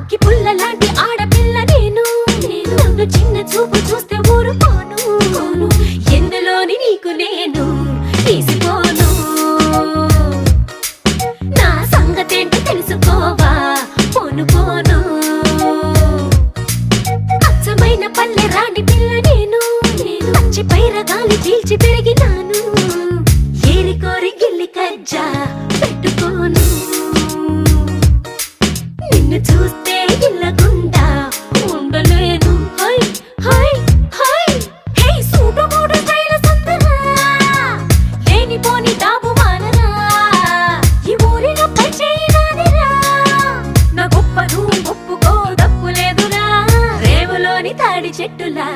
అగ్గి పుల్ల లాంటి ఆడపిల్ల నేను నన్ను చిన్న చూపు చూస్తే ఊరుకోను ఎందులోని నీకు నేను తీసిపోను నా సంగతేంటి తెలుసుకోవా పోను పోను అచ్చమైన పల్లె రాణి పిల్ల నేను పచ్చి పైర గాలి చీల్చి పెరిగినాను ఏరి కోరి గిల్లి కజ్జా పెట్టుకోను నిన్ను చూస్తే ఇల్లగుండా ఉండలేను హై హై హై హే సూటు మూడు స్టైల్ సుందరా లేనిపోని డాబు మానరా ఈ ఊరిలో పై చేయనాదిరా నా గొప్పను ఒప్పుకో తప్పు లేదురా రేవులోని తాడి చెట్టులా